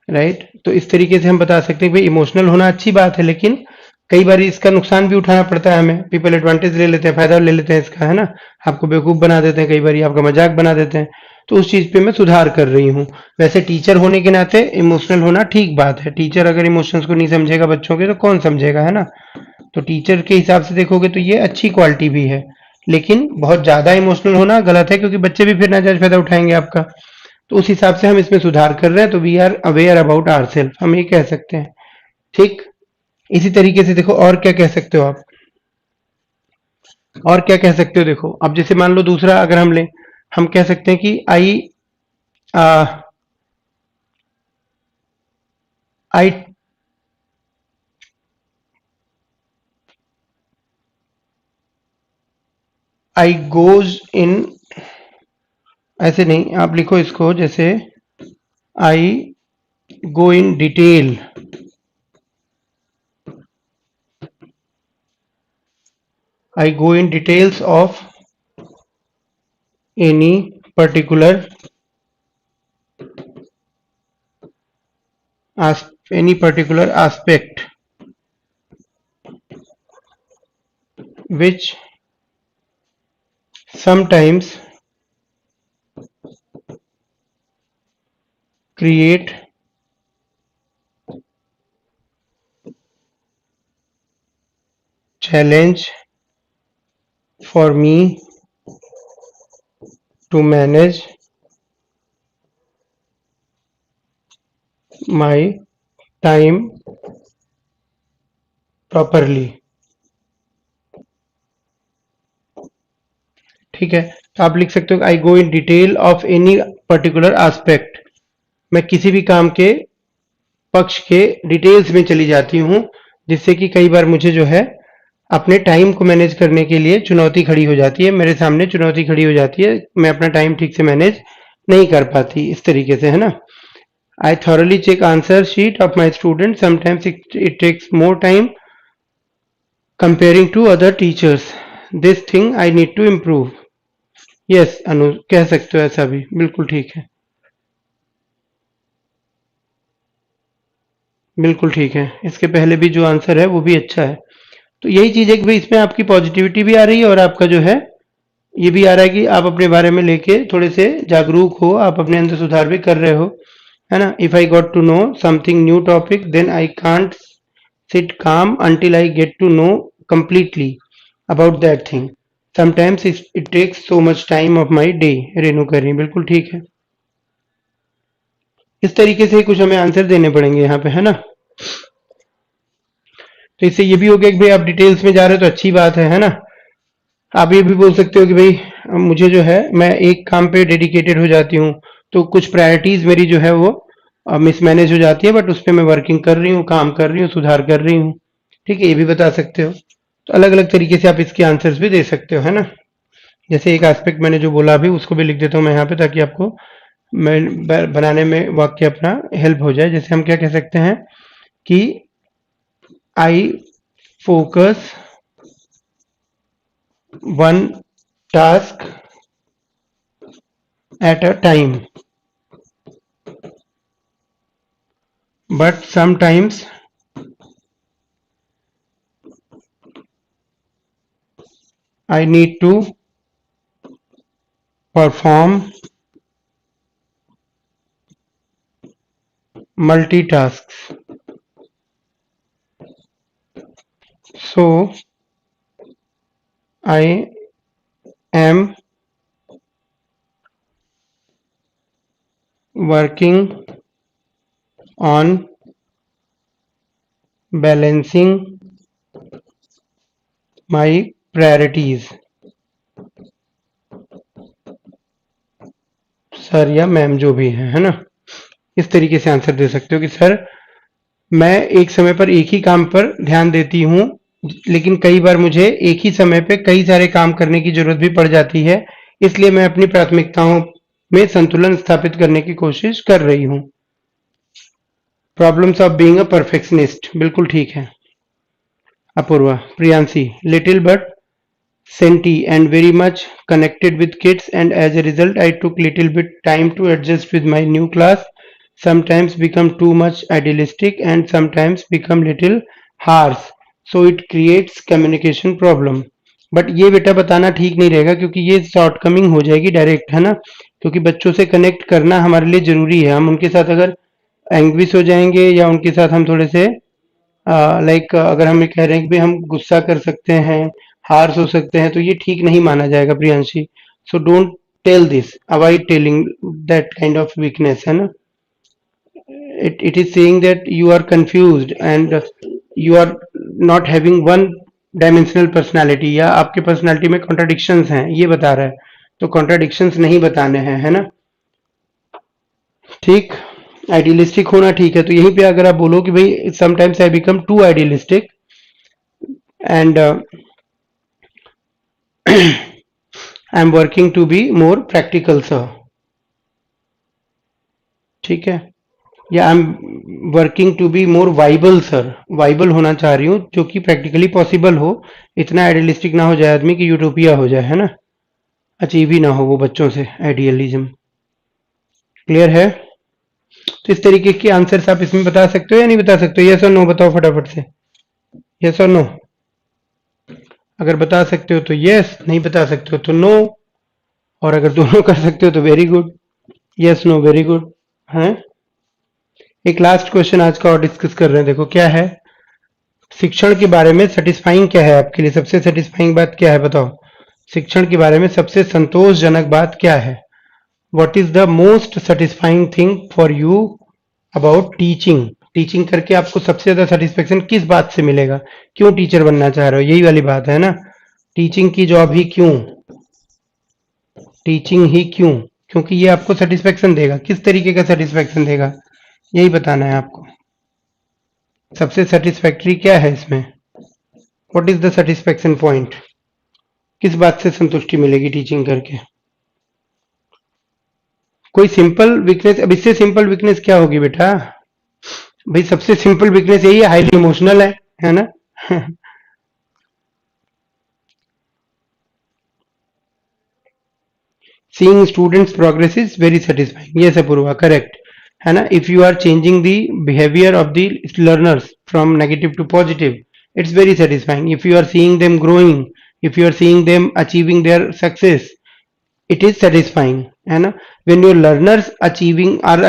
राइट? तो इस तरीके से हम बता सकते हैं भाई इमोशनल होना अच्छी बात है, लेकिन कई बार इसका नुकसान भी उठाना पड़ता है हमें। पीपल एडवांटेज ले लेते हैं, फायदा ले लेते हैं इसका, है ना? आपको बेवकूफ बना देते हैं, कई बार आपका मजाक बना देते हैं। तो उस चीज पे मैं सुधार कर रही हूँ। वैसे टीचर होने के नाते इमोशनल होना ठीक बात है। टीचर अगर इमोशंस को नहीं समझेगा बच्चों के, तो कौन समझेगा, है ना? तो टीचर के हिसाब से देखोगे तो ये अच्छी क्वालिटी भी है, लेकिन बहुत ज्यादा इमोशनल होना गलत है, क्योंकि बच्चे भी फिर नाजायज फायदा उठाएंगे आपका। तो उस हिसाब से हम इसमें सुधार कर रहे हैं, तो we are aware about our self, हम ये कह सकते हैं। ठीक, इसी तरीके से देखो और क्या कह सकते हो आप, और क्या कह सकते हो। देखो अब जैसे मान लो दूसरा अगर हम लें, हम कह सकते हैं कि आई आई गोज इन, ऐसे नहीं, आप लिखो इसको जैसे I go in detail, I go in details of any particular aspect which sometimes create challenge for me to manage my time properly। ठीक है, तो आप लिख सकते हो I go in detail of any particular aspect, मैं किसी भी काम के पक्ष के डिटेल्स में चली जाती हूँ, जिससे कि कई बार मुझे जो है अपने टाइम को मैनेज करने के लिए चुनौती खड़ी हो जाती है, मेरे सामने चुनौती खड़ी हो जाती है, मैं अपना टाइम ठीक से मैनेज नहीं कर पाती, इस तरीके से, है ना? I thoroughly check answer sheet of my student, sometimes it takes more time comparing to other teachers, this thing I need to improve. Yes Anu, कह सकते हो ऐसा भी, बिल्कुल ठीक है, बिल्कुल ठीक है। इसके पहले भी जो आंसर है वो भी अच्छा है। तो यही चीज है कि भाई इसमें आपकी पॉजिटिविटी भी आ रही है, और आपका जो है ये भी आ रहा है कि आप अपने बारे में लेके थोड़े से जागरूक हो, आप अपने अंदर सुधार भी कर रहे हो, है ना? If I got to know something new topic then I can't sit calm until I get to know completely about that thing, sometimes it takes so much time of my day. Renu कर रही है, बिल्कुल ठीक है। इस तरीके से कुछ हमें आंसर देने पड़ेंगे यहाँ पे, है ना? तो इससे ये भी हो गया कि भाई आप डिटेल्स में जा रहे हो तो अच्छी बात है ना? आप ये भी बोल सकते हो कि भाई मुझे जो है मैं एक काम पे डेडिकेटेड हो जाती हूँ, तो कुछ प्रायोरिटीज मेरी जो है वो मिसमैनेज हो जाती है, बट उस पे मैं वर्किंग कर रही हूँ, काम कर रही हूँ, सुधार कर रही हूँ। ठीक है, ये भी बता सकते हो। तो अलग अलग तरीके से आप इसके आंसर्स भी दे सकते हो, है ना। जैसे एक एस्पेक्ट मैंने जो बोला अभी उसको भी लिख देता हूँ मैं यहाँ पे, ताकि आपको मैं बनाने में वाक्य अपना हेल्प हो जाए। जैसे हम क्या कह सकते हैं कि I focus one task at a time, but sometimes I need to perform multitasks. So I am working on balancing my priorities. Sir या मैम जो भी है ना। इस तरीके से आंसर दे सकते हो कि सर मैं एक समय पर एक ही काम पर ध्यान देती हूँ, लेकिन कई बार मुझे एक ही समय पे कई सारे काम करने की जरूरत भी पड़ जाती है, इसलिए मैं अपनी प्राथमिकताओं में संतुलन स्थापित करने की कोशिश कर रही हूँ। Problems of being a perfectionist, बिल्कुल ठीक है। Apurva, Priyanshi, little but senti and very much connected with kids, and as a result I took little bit time to adjust with my new class, sometimes become too much idealistic and sometimes become little harsh, so it creates communication problem। But ये बेटा बताना ठीक नहीं रहेगा, क्योंकि ये shortcoming हो जाएगी डायरेक्ट, है ना। क्योंकि बच्चों से कनेक्ट करना हमारे लिए जरूरी है। हम उनके साथ अगर एंग्विश हो जाएंगे या उनके साथ हम थोड़े से लाइक अगर हम ये कह रहे हैं कि भाई हम गुस्सा कर सकते हैं, हार्श हो सकते हैं, तो ये ठीक नहीं माना जाएगा Priyanshi. So don't tell this, avoid telling that kind of weakness, है ना। it is saying that you are confused and you are not having one dimensional personality, या आपके पर्सनालिटी में कॉन्ट्राडिक्शंस हैं, ये बता रहा है। तो कॉन्ट्राडिक्शंस नहीं बताने हैं, है ना। ठीक, आइडियलिस्टिक होना ठीक है। तो यहीं पे अगर आप बोलो कि भाई sometimes I become too idealistic and I am working to be more practical sir, ठीक है। या I am working to be more viable sir, viable होना चाह रही हूँ जो कि प्रैक्टिकली पॉसिबल हो, इतना आइडियलिस्टिक ना हो जाए आदमी कि यूटोपिया हो जाए, है ना, अचीव ही ना हो वो बच्चों से आइडियलिज्म। क्लियर है। तो इस तरीके के आंसर्स आप इसमें बता सकते हो या नहीं बता सकते हो, यस और नो बताओ फटाफट से, यस और नो। अगर बता सकते हो तो यस, नहीं बता सकते हो तो नो, और अगर दोनों कर सकते हो तो very good, yes know very good. है एक लास्ट क्वेश्चन आज का और डिस्कस कर रहे हैं, देखो क्या है। शिक्षण के बारे में सेटिस्फाइंग क्या है आपके लिए, सबसे सेटिस्फाइंग बात क्या है बताओ। शिक्षण के बारे में सबसे संतोषजनक बात क्या है। What is the most satisfying thing for you about teaching. Teaching करके आपको सबसे ज्यादा सेटिस्फेक्शन किस बात से मिलेगा, क्यों टीचर बनना चाह रहे हो, यही वाली बात है ना। टीचिंग की जॉब ही क्यों, टीचिंग ही क्यों, क्योंकि ये आपको सेटिस्फेक्शन देगा। किस तरीके का सेटिस्फेक्शन देगा, यही बताना है आपको। सबसे सेटिस्फैक्ट्री क्या है इसमें, what is the satisfaction point, किस बात से संतुष्टि मिलेगी टीचिंग करके। कोई सिंपल वीकनेस, अब इससे सिंपल वीकनेस क्या होगी बेटा, भाई सबसे सिंपल वीकनेस यही है, हाईली इमोशनल है ना। seeing students progress is very satisfying, yes Apurva, correct, है ना। if you are changing the behavior of the learners from negative to positive, it's very satisfying। if you are seeing them growing, if you are seeing them achieving their success, it is satisfying, है ना। when your learners are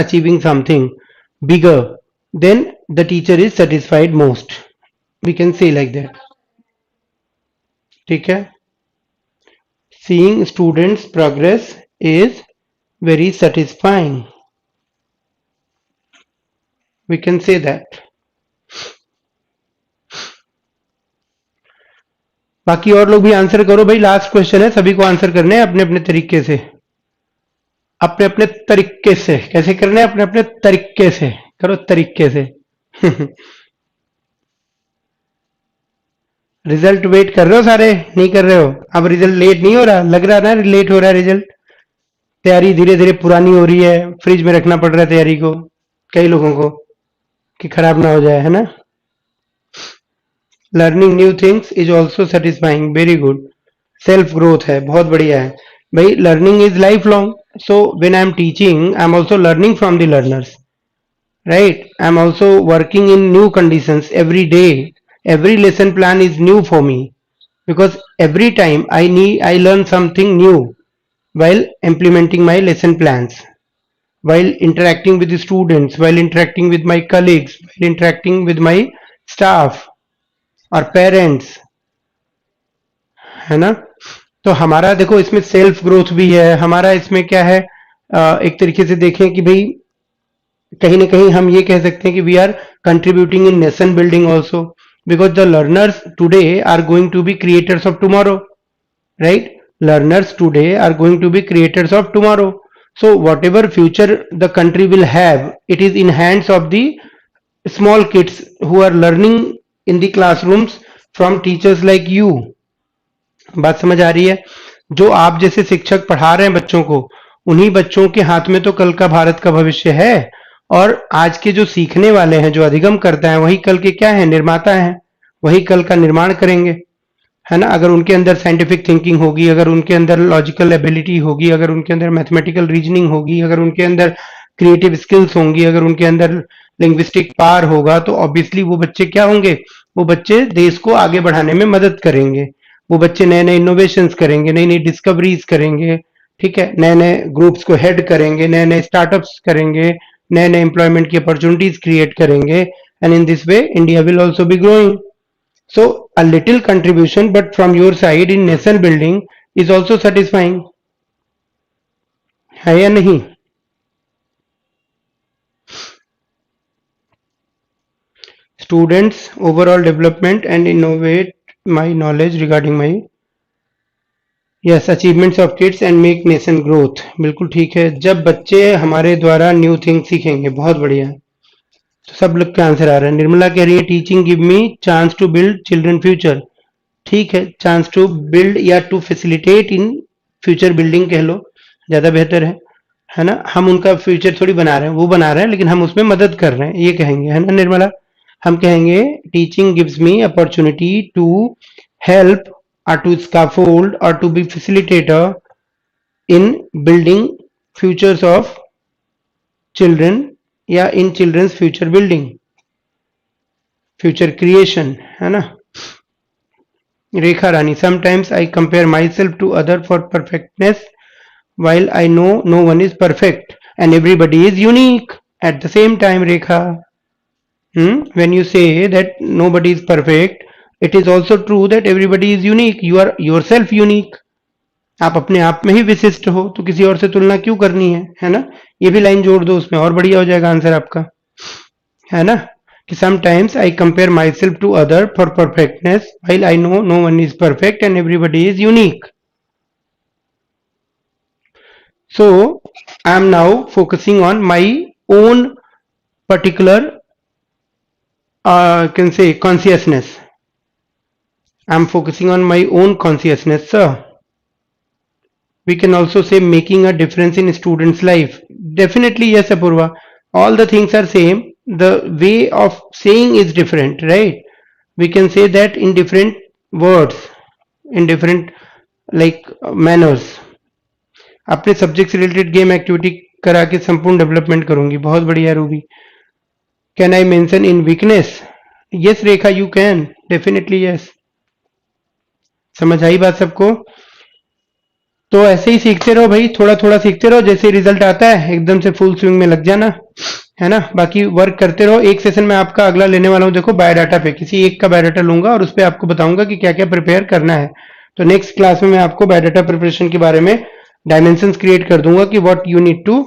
achieving something bigger, then the teacher is satisfied most, we can say like that, ठीक है। seeing students progress is very satisfying, we can say that। बाकी और लोग भी answer करो भाई, लास्ट क्वेश्चन है, सभी को आंसर करने हैं अपने अपने तरीके से। अपने अपने तरीके से कैसे करना है, अपने अपने तरीके से करो, तरीके से। रिजल्ट वेट कर रहे हो सारे, नहीं कर रहे हो? अब रिजल्ट लेट नहीं हो रहा, लग रहा ना लेट हो रहा है रिजल्ट। तैयारी धीरे धीरे पुरानी हो रही है, फ्रिज में रखना पड़ रहा है तैयारी को कई लोगों को, कि खराब ना हो जाए, है ना? Learning new things is also satisfying, very good. Self growth है, बहुत बढ़िया है भाई। Learning is life long, so when I am teaching I am also learning from the learners, right? I'm also working in new conditions every day. Every lesson plan is new for me because every time I learn something new while implementing my lesson plans, while interacting with the students, while interacting with my colleagues, while interacting with my staff or parents, है ना? तो हमारा देखो इसमें self growth भी है, हमारा इसमें क्या है, एक तरीके से देखें कि भाई कहीं ना कहीं हम ये कह सकते हैं कि we are contributing in nation building also, because the learners today are going to be creators of tomorrow, right? Learners today are going to be creators of tomorrow. So whatever future the country will have, it is in hands of the small kids who are learning in the classrooms from teachers like you. बात समझ आ रही है? जो आप जैसे शिक्षक पढ़ा रहे हैं बच्चों को, उन्हीं बच्चों के हाथ में तो कल का भारत का भविष्य है। और आज के जो सीखने वाले हैं, जो अधिगम करता है, वही कल के क्या है, निर्माता हैं, वही कल का निर्माण करेंगे, है ना? अगर उनके अंदर साइंटिफिक थिंकिंग होगी, अगर उनके अंदर लॉजिकल एबिलिटी होगी, अगर उनके अंदर मैथमेटिकल रीजनिंग होगी, अगर उनके अंदर क्रिएटिव स्किल्स होंगी, अगर उनके अंदर लिंग्विस्टिक पार होगा, तो ऑब्वियसली वो बच्चे क्या होंगे, वो बच्चे देश को आगे बढ़ाने में मदद करेंगे, वो बच्चे नए नए इनोवेशंस करेंगे, नई नई डिस्कवरीज करेंगे, ठीक है, नए नए ग्रुप्स को हेड करेंगे, नए नए स्टार्टअप्स करेंगे, नए नए एम्प्लॉयमेंट की अपॉर्चुनिटीज क्रिएट करेंगे, and in this way India will also be growing. So a little contribution, but from your side in nation building is also satisfying, है या नहीं? Students overall development and innovate my knowledge regarding my yes achievements of kids and make nation growth. बिल्कुल ठीक है, जब बच्चे हमारे द्वारा न्यू थिंग सीखेंगे, बहुत बढ़िया। तो सब लोग का आंसर आ रहा है। निर्मला कह रही है teaching give me chance to build children future. ठीक है, चांस टू बिल्ड या to facilitate in future building कह लो, ज्यादा बेहतर है ना? हम उनका फ्यूचर थोड़ी बना रहे हैं, वो बना रहे हैं, लेकिन हम उसमें मदद कर रहे हैं, ये कहेंगे, है ना निर्मला? हम कहेंगे teaching gives me opportunity to help or to scaffold or to be facilitator in building futures of children या in children's future building, future creation, है ना? रेखा रानी, sometimes I compare myself to other for perfectness while I know no one is perfect and everybody is unique at the same time. Rekha, when you say that nobody is perfect, it is also true that everybody is unique. You are yourself unique. आप अपने आप में ही विशिष्ट हो, तो किसी और से तुलना क्यों करनी है ना? ये भी लाइन जोड़ दो उसमें, और बढ़िया हो जाएगा आंसर आपका, है ना? कि sometimes I compare myself to other for perfectness while I know no one is perfect and everybody is unique. So I am now focusing on my own particular can say consciousness. I am focusing on my own consciousness, sir. We can also say making a difference in students' life. Definitely yes, Apurva. All the things are same. The way of saying is different, right? We can say that in different words, in different like manners. अपने subject से related game activity करा के संपूर्ण development करूंगी, बहुत बढ़िया Ruby. Can I mention in weakness? Yes Rekha, you can, definitely yes. समझ आई बात सबको? तो ऐसे ही सीखते रहो भाई, थोड़ा थोड़ा सीखते रहो, जैसे रिजल्ट आता है एकदम से फुल स्विंग में लग जाना, है ना? बाकी वर्क करते रहो। एक सेशन में आपका अगला लेने वाला हूँ, देखो बायोडाटा पे, किसी एक का बायोडाटा लूंगा और उस पर आपको बताऊंगा कि क्या क्या प्रिपेयर करना है। तो नेक्स्ट क्लास में मैं आपको बायोडाटा प्रिपरेशन के बारे में डायमेंशंस क्रिएट कर दूंगा कि what you need to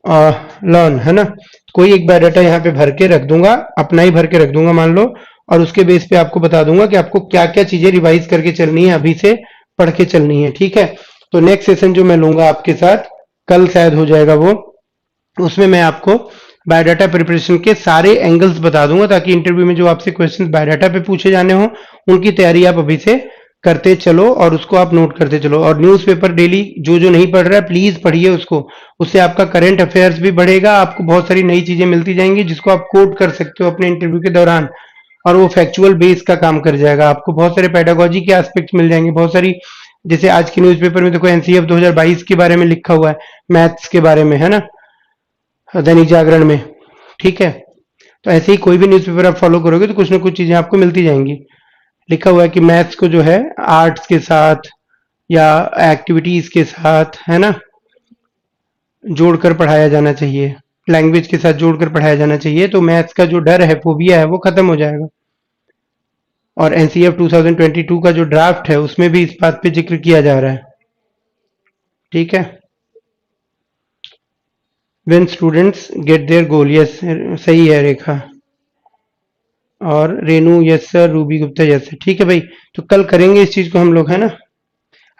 learn, है ना? कोई एक बायोडाटा यहाँ पे भर के रख दूंगा, अपना ही भर के रख दूंगा मान लो, और उसके बेस पे आपको बता दूंगा कि आपको क्या क्या चीजें रिवाइज करके चलनी है, अभी से पढ़ के चलनी है, ठीक है? तो नेक्स्ट सेशन जो मैं लूंगा आपके साथ, कल शायद हो जाएगा वो। उसमें मैं आपको बायोडाटा प्रिपरेशन के सारे एंगल्स बता दूंगा, ताकि इंटरव्यू में जो आपसे क्वेश्चंस बायोडाटा पे पूछे जाने हो उनकी तैयारी आप अभी से करते चलो और उसको आप नोट करते चलो। और न्यूज़पेपर डेली जो जो नहीं पढ़ रहा है प्लीज पढ़िए उसको, उससे आपका करंट अफेयर्स भी बढ़ेगा, आपको बहुत सारी नई चीजें मिलती जाएंगी जिसको आप कोट कर सकते हो अपने इंटरव्यू के दौरान, और वो फैक्चुअल बेस का काम कर जाएगा। आपको बहुत सारे पेडागोजी के एस्पेक्ट्स मिल जाएंगे, बहुत सारी, जैसे आज के न्यूज़पेपर में देखो एनसीएफ 2022 के बारे में लिखा हुआ है, मैथ्स के बारे में, है ना, दैनिक जागरण में। ठीक है, तो ऐसे ही कोई भी न्यूज़पेपर आप फॉलो करोगे तो कुछ ना कुछ चीजें आपको मिलती जाएंगी। लिखा हुआ है कि मैथ्स को जो है आर्ट्स के साथ या एक्टिविटीज के साथ, है ना, जोड़कर पढ़ाया जाना चाहिए, लैंग्वेज के साथ जोड़कर पढ़ाया जाना चाहिए, तो मैथ्स का जो डर है, फोबिया है, वो खत्म हो जाएगा। और एनसीएफ 2022 का जो ड्राफ्ट है उसमें भी इस बात पे जिक्र किया जा रहा है। ठीक है, when students gate there goal, yes सही है रेखा, और Renu yes sir, Ruby Gupta yes sir. ठीक है भाई, तो कल करेंगे इस चीज को हम लोग, है ना।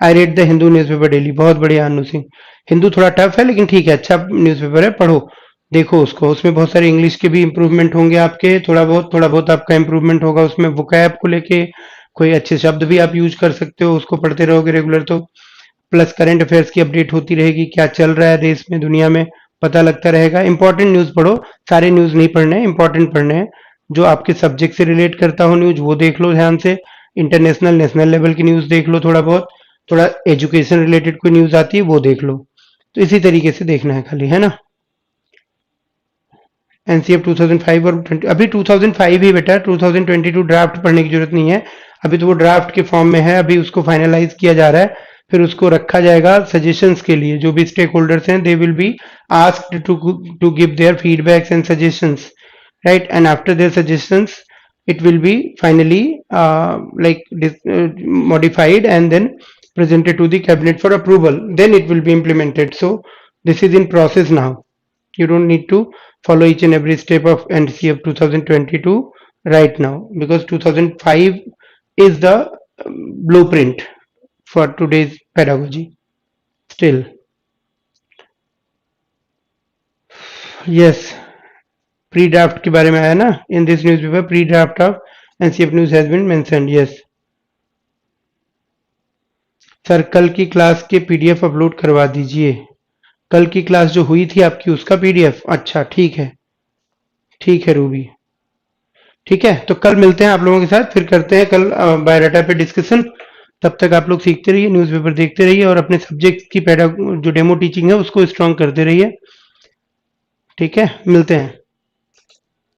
I read the Hindu newspaper daily, बहुत बढ़िया अनु सिंह। हिंदू थोड़ा टफ है लेकिन ठीक है, अच्छा न्यूज़पेपर है, पढ़ो, देखो उसको, उसमें बहुत सारे इंग्लिश के भी इंप्रूवमेंट होंगे आपके, थोड़ा बहुत आपका इंप्रूवमेंट होगा उसमें, वोकैब को लेके कोई अच्छे शब्द भी आप यूज कर सकते हो, उसको पढ़ते रहोगे रेगुलर तो। प्लस करंट अफेयर्स की अपडेट होती रहेगी, क्या चल रहा है देश में दुनिया में पता लगता रहेगा। इंपॉर्टेंट न्यूज पढ़ो, सारे न्यूज नहीं पढ़ने हैं, इंपॉर्टेंट पढ़ने हैं। जो आपके सब्जेक्ट से रिलेट करता हो न्यूज वो देख लो ध्यान से, इंटरनेशनल नेशनल लेवल की न्यूज देख लो थोड़ा बहुत, थोड़ा एजुकेशन रिलेटेड कोई न्यूज आती है वो देख लो। तो इसी तरीके से देखना है खाली, है ना। एनसीएफ 2005 और 20, अभी 2005 ही बेटा, 2022 ड्राफ्ट पढ़ने की जरूरत नहीं है, अभी तो वो ड्राफ्ट के फॉर्म में है, अभी उसको फाइनलाइज किया जा रहा है, फिर उसको रखा जाएगा सजेशंस के लिए। जो भी स्टेक होल्डर्स हैं they will be asked to give their feedbacks and suggestions, right, and after their suggestions it will be finally modified and then presented to the cabinet for approval, then it will be implemented. So this is in process now, you don't need to follow each and every step of NDC of 2022 right now, because 2005 is the blueprint for today's pedagogy still. Yes, pre draft के बारे में आया ना, in this newspaper pre draft of NCF news has been mentioned, yes sir. कल की class के PDF upload करवा दीजिए, कल की क्लास जो हुई थी आपकी उसका पीडीएफ, अच्छा ठीक है रूबी, ठीक है, तो कल मिलते हैं आप लोगों के साथ, फिर करते हैं कल बायोडाटा पे डिस्कशन। तब तक आप लोग सीखते रहिए, न्यूज़पेपर देखते रहिए, और अपने सब्जेक्ट की जो डेमो टीचिंग है उसको स्ट्रॉन्ग करते रहिए। ठीक है, मिलते हैं।